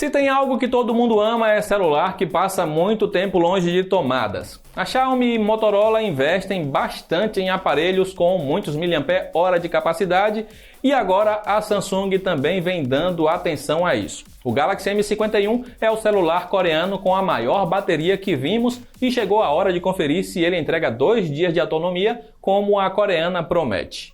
Se tem algo que todo mundo ama é celular que passa muito tempo longe de tomadas. A Xiaomi e Motorola investem bastante em aparelhos com muitos mAh de capacidade e agora a Samsung também vem dando atenção a isso. O Galaxy M51 é o celular coreano com a maior bateria que vimos e chegou a hora de conferir se ele entrega 2 dias de autonomia como a coreana promete.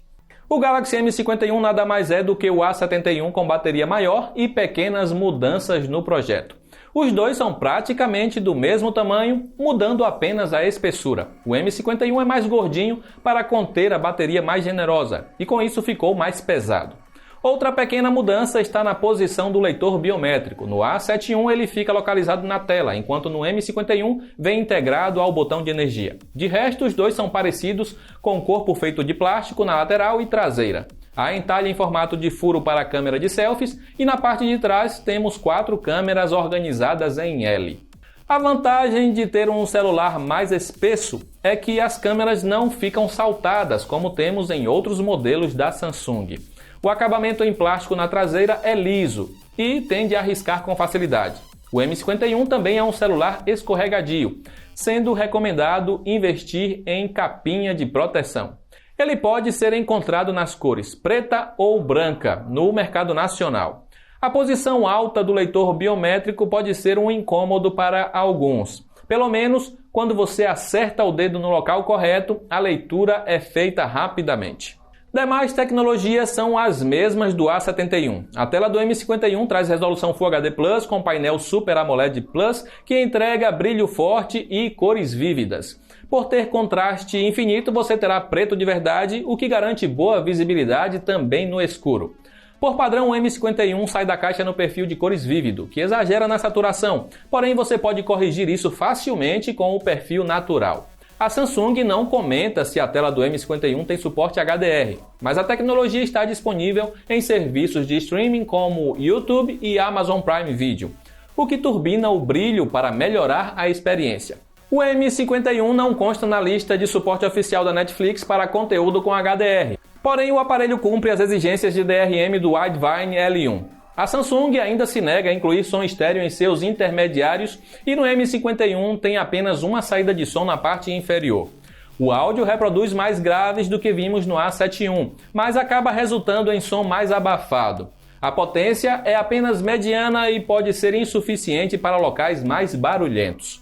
O Galaxy M51 nada mais é do que o A71 com bateria maior e pequenas mudanças no projeto. Os dois são praticamente do mesmo tamanho, mudando apenas a espessura. O M51 é mais gordinho para conter a bateria mais generosa e com isso ficou mais pesado. Outra pequena mudança está na posição do leitor biométrico. No A71 ele fica localizado na tela, enquanto no M51 vem integrado ao botão de energia. De resto, os dois são parecidos, com o corpo feito de plástico na lateral e traseira. Há entalhe em formato de furo para a câmera de selfies e na parte de trás temos 4 câmeras organizadas em L. A vantagem de ter um celular mais espesso é que as câmeras não ficam saltadas, como temos em outros modelos da Samsung. O acabamento em plástico na traseira é liso e tende a riscar com facilidade. O M51 também é um celular escorregadio, sendo recomendado investir em capinha de proteção. Ele pode ser encontrado nas cores preta ou branca no mercado nacional. A posição alta do leitor biométrico pode ser um incômodo para alguns. Pelo menos, quando você acerta o dedo no local correto, a leitura é feita rapidamente. Demais tecnologias são as mesmas do A71. A tela do M51 traz resolução Full HD Plus com painel Super AMOLED Plus que entrega brilho forte e cores vívidas. Por ter contraste infinito, você terá preto de verdade, o que garante boa visibilidade também no escuro. Por padrão, o M51 sai da caixa no perfil de cores vívido, que exagera na saturação, porém você pode corrigir isso facilmente com o perfil natural. A Samsung não comenta se a tela do M51 tem suporte HDR, mas a tecnologia está disponível em serviços de streaming como YouTube e Amazon Prime Video, o que turbina o brilho para melhorar a experiência. O M51 não consta na lista de suporte oficial da Netflix para conteúdo com HDR, porém o aparelho cumpre as exigências de DRM do Widevine L1. A Samsung ainda se nega a incluir som estéreo em seus intermediários e no M51 tem apenas uma saída de som na parte inferior. O áudio reproduz mais graves do que vimos no A71, mas acaba resultando em som mais abafado. A potência é apenas mediana e pode ser insuficiente para locais mais barulhentos.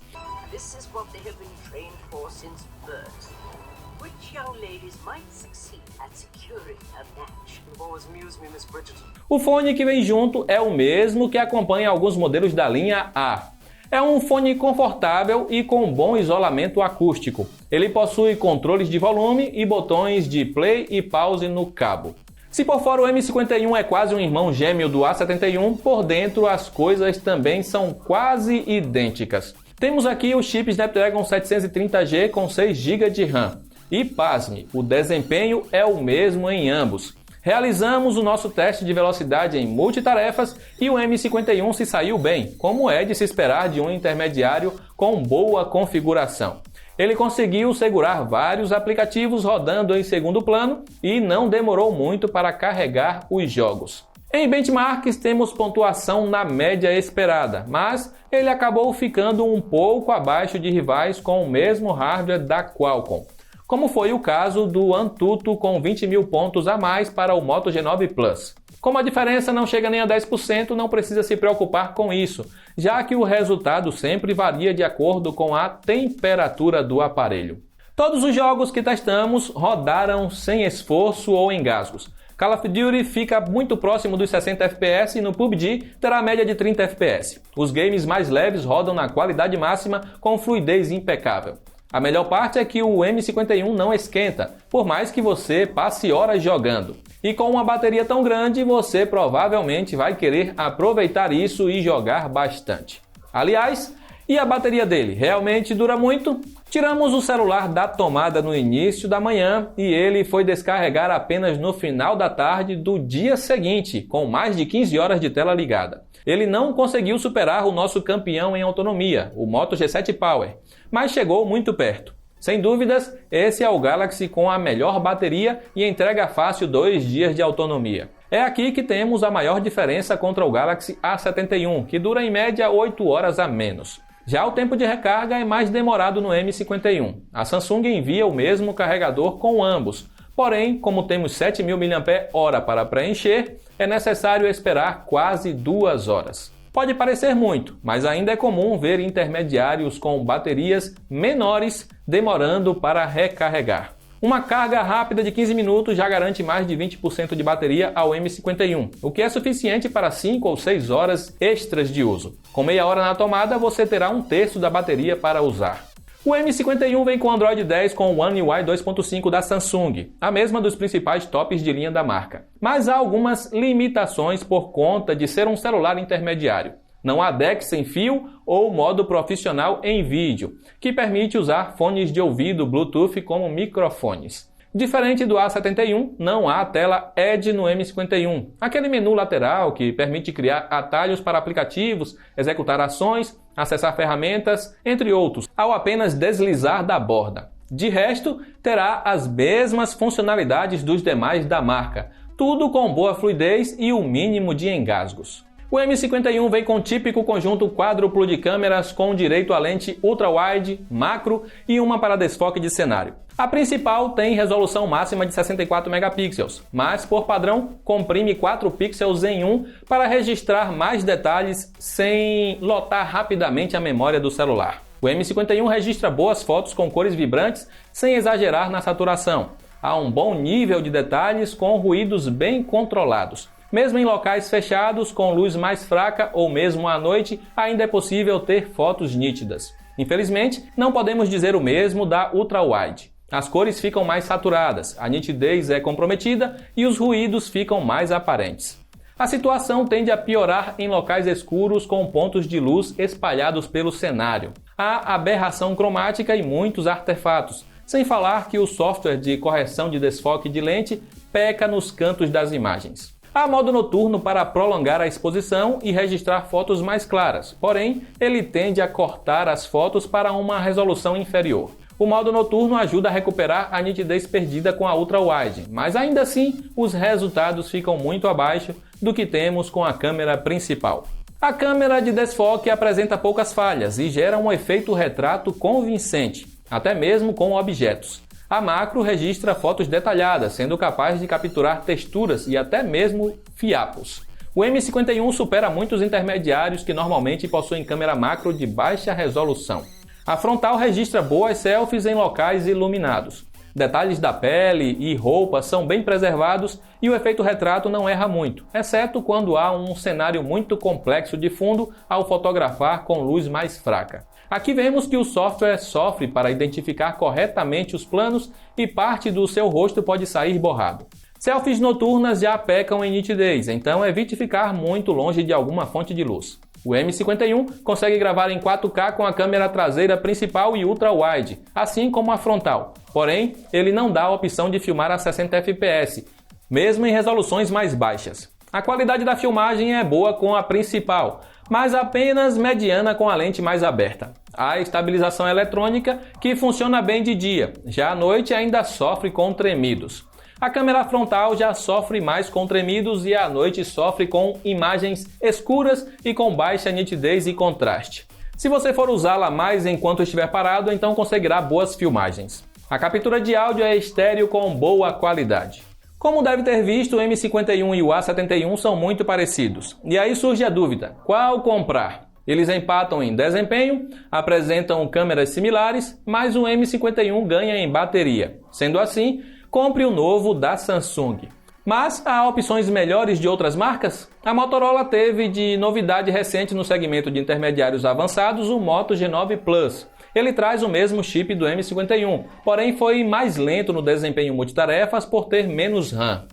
O fone que vem junto é o mesmo que acompanha alguns modelos da linha A. É um fone confortável e com bom isolamento acústico. Ele possui controles de volume e botões de play e pause no cabo. Se por fora o M51 é quase um irmão gêmeo do A71, por dentro as coisas também são quase idênticas. Temos aqui o chip Snapdragon 730G com 6 GB de RAM. E pasme, o desempenho é o mesmo em ambos. Realizamos o nosso teste de velocidade em multitarefas e o M51 se saiu bem, como é de se esperar de um intermediário com boa configuração. Ele conseguiu segurar vários aplicativos rodando em segundo plano e não demorou muito para carregar os jogos. Em benchmarks temos pontuação na média esperada, mas ele acabou ficando um pouco abaixo de rivais com o mesmo hardware da Qualcomm, como foi o caso do Antutu com 20 mil pontos a mais para o Moto G9 Plus. Como a diferença não chega nem a 10%, não precisa se preocupar com isso, já que o resultado sempre varia de acordo com a temperatura do aparelho. Todos os jogos que testamos rodaram sem esforço ou engasgos. Call of Duty fica muito próximo dos 60 FPS e no PUBG terá média de 30 FPS. Os games mais leves rodam na qualidade máxima com fluidez impecável. A melhor parte é que o M51 não esquenta, por mais que você passe horas jogando. E com uma bateria tão grande, você provavelmente vai querer aproveitar isso e jogar bastante. Aliás, e a bateria dele realmente dura muito? Tiramos o celular da tomada no início da manhã e ele foi descarregar apenas no final da tarde do dia seguinte, com mais de 15 horas de tela ligada. Ele não conseguiu superar o nosso campeão em autonomia, o Moto G7 Power, mas chegou muito perto. Sem dúvidas, esse é o Galaxy com a melhor bateria e entrega fácil 2 dias de autonomia. É aqui que temos a maior diferença contra o Galaxy A71, que dura em média 8 horas a menos. Já o tempo de recarga é mais demorado no M51. A Samsung envia o mesmo carregador com ambos, porém, como temos 7.000 mAh para preencher, é necessário esperar quase 2 horas. Pode parecer muito, mas ainda é comum ver intermediários com baterias menores demorando para recarregar. Uma carga rápida de 15 minutos já garante mais de 20% de bateria ao M51, o que é suficiente para 5 ou 6 horas extras de uso. Com meia hora na tomada, você terá 1/3 da bateria para usar. O M51 vem com Android 10 com o One UI 2.5 da Samsung, a mesma dos principais tops de linha da marca. Mas há algumas limitações por conta de ser um celular intermediário. Não há DeX sem fio ou modo profissional em vídeo, que permite usar fones de ouvido Bluetooth como microfones. Diferente do A71, não há tela Edge no M51, aquele menu lateral que permite criar atalhos para aplicativos, executar ações, acessar ferramentas, entre outros, ao apenas deslizar da borda. De resto, terá as mesmas funcionalidades dos demais da marca, tudo com boa fluidez e o mínimo de engasgos. O M51 vem com o típico conjunto quádruplo de câmeras com direito a lente ultra-wide, macro e uma para desfoque de cenário. A principal tem resolução máxima de 64 megapixels, mas por padrão comprime 4 pixels em 1 para registrar mais detalhes sem lotar rapidamente a memória do celular. O M51 registra boas fotos com cores vibrantes sem exagerar na saturação. Há um bom nível de detalhes com ruídos bem controlados. Mesmo em locais fechados, com luz mais fraca ou mesmo à noite, ainda é possível ter fotos nítidas. Infelizmente, não podemos dizer o mesmo da ultra-wide. As cores ficam mais saturadas, a nitidez é comprometida e os ruídos ficam mais aparentes. A situação tende a piorar em locais escuros com pontos de luz espalhados pelo cenário. Há aberração cromática e muitos artefatos, sem falar que o software de correção de desfoque de lente peca nos cantos das imagens. Há modo noturno para prolongar a exposição e registrar fotos mais claras, porém, ele tende a cortar as fotos para uma resolução inferior. O modo noturno ajuda a recuperar a nitidez perdida com a ultra-wide, mas ainda assim, os resultados ficam muito abaixo do que temos com a câmera principal. A câmera de desfoque apresenta poucas falhas e gera um efeito retrato convincente, até mesmo com objetos. A macro registra fotos detalhadas, sendo capaz de capturar texturas e até mesmo fiapos. O M51 supera muitos intermediários que normalmente possuem câmera macro de baixa resolução. A frontal registra boas selfies em locais iluminados. Detalhes da pele e roupa são bem preservados e o efeito retrato não erra muito, exceto quando há um cenário muito complexo de fundo ao fotografar com luz mais fraca. Aqui vemos que o software sofre para identificar corretamente os planos e parte do seu rosto pode sair borrado. Selfies noturnas já pecam em nitidez, então evite ficar muito longe de alguma fonte de luz. O M51 consegue gravar em 4K com a câmera traseira principal e ultra-wide, assim como a frontal. Porém, ele não dá a opção de filmar a 60 fps, mesmo em resoluções mais baixas. A qualidade da filmagem é boa com a principal, mas apenas mediana com a lente mais aberta. Há estabilização eletrônica que funciona bem de dia, já à noite ainda sofre com tremidos. A câmera frontal já sofre mais com tremidos e à noite sofre com imagens escuras e com baixa nitidez e contraste. Se você for usá-la mais enquanto estiver parado, então conseguirá boas filmagens. A captura de áudio é estéreo com boa qualidade. Como deve ter visto, o M51 e o A71 são muito parecidos. E aí surge a dúvida, qual comprar? Eles empatam em desempenho, apresentam câmeras similares, mas o M51 ganha em bateria. Sendo assim, compre o novo da Samsung. Mas há opções melhores de outras marcas? A Motorola teve de novidade recente no segmento de intermediários avançados o Moto G9 Plus. Ele traz o mesmo chip do M51, porém foi mais lento no desempenho multitarefas por ter menos RAM.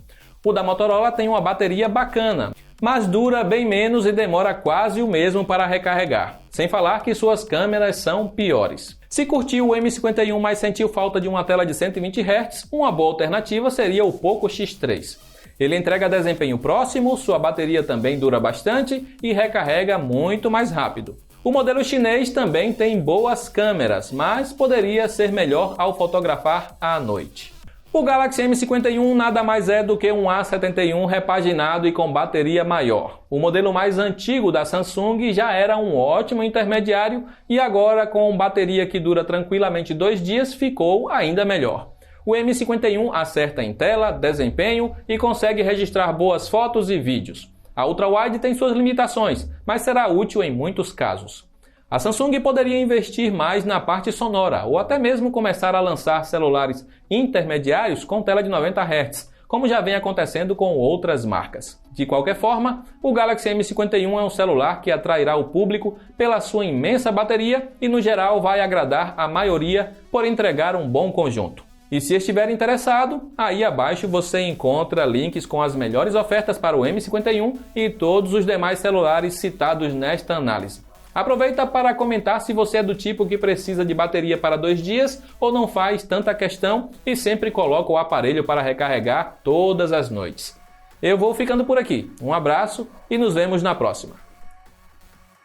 O da Motorola tem uma bateria bacana, mas dura bem menos e demora quase o mesmo para recarregar. Sem falar que suas câmeras são piores. Se curtiu o M51, mas sentiu falta de uma tela de 120 Hz, uma boa alternativa seria o Poco X3. Ele entrega desempenho próximo, sua bateria também dura bastante e recarrega muito mais rápido. O modelo chinês também tem boas câmeras, mas poderia ser melhor ao fotografar à noite. O Galaxy M51 nada mais é do que um A71 repaginado e com bateria maior. O modelo mais antigo da Samsung já era um ótimo intermediário e agora, com bateria que dura tranquilamente 2 dias, ficou ainda melhor. O M51 acerta em tela, desempenho e consegue registrar boas fotos e vídeos. A ultrawide tem suas limitações, mas será útil em muitos casos. A Samsung poderia investir mais na parte sonora ou até mesmo começar a lançar celulares intermediários com tela de 90 Hz, como já vem acontecendo com outras marcas. De qualquer forma, o Galaxy M51 é um celular que atrairá o público pela sua imensa bateria e, no geral, vai agradar a maioria por entregar um bom conjunto. E se estiver interessado, aí abaixo você encontra links com as melhores ofertas para o M51 e todos os demais celulares citados nesta análise. Aproveita para comentar se você é do tipo que precisa de bateria para 2 dias ou não faz tanta questão e sempre coloca o aparelho para recarregar todas as noites. Eu vou ficando por aqui. Um abraço e nos vemos na próxima.